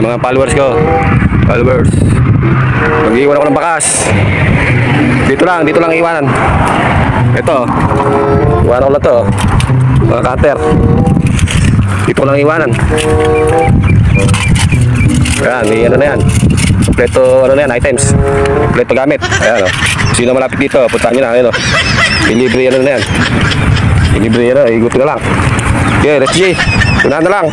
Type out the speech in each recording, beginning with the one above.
mga followers ko. Followers. Mag-iwan ako ng bakas. Dito lang iwanan. Ito. Iwanan ko na to. Mga cutter. Dito lang iwanan. Ayan, may ano na yan. Kompleto ano na yan, items. Kompleto gamit. Ayan o. Sino malapit dito, puntaan nyo na. Ayan o. Ilibre ano na yan. Ilibre ano, igutin na lang. Okay, let's go. Tunahan na lang.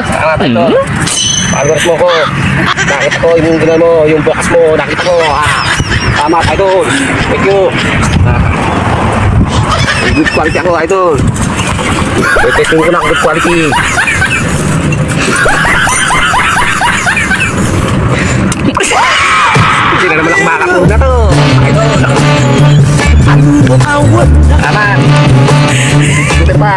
Salamat ito. Followers mo ko. Nakita ko yung gina mo, yung bukas mo. Nakita ko. Tama, idol. Thank you. Good quality ako, idol. Testing ko na good quality. Hindi na naman ako makakapag na to. Idol. Tama. Super pa.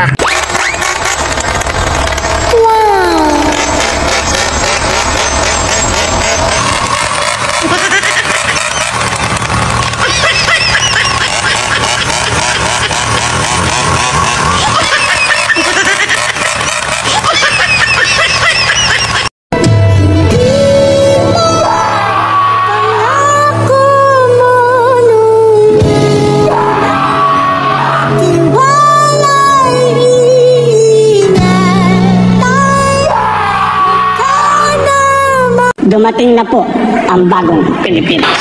Dumating na po ang bagong Pilipinas.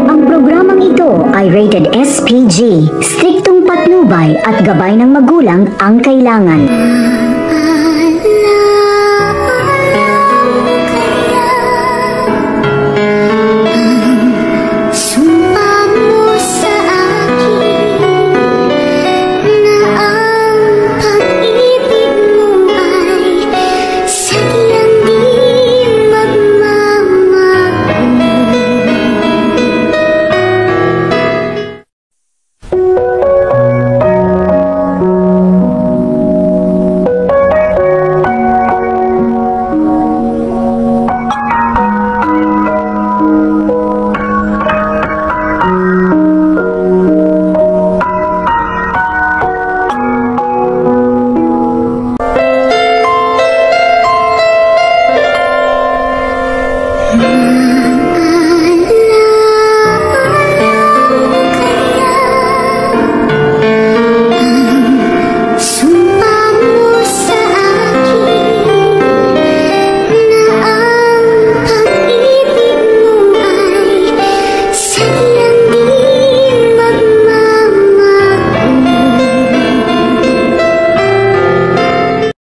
Ang programang ito ay rated SPG. Striktong patnubay at gabay ng magulang ang kailangan.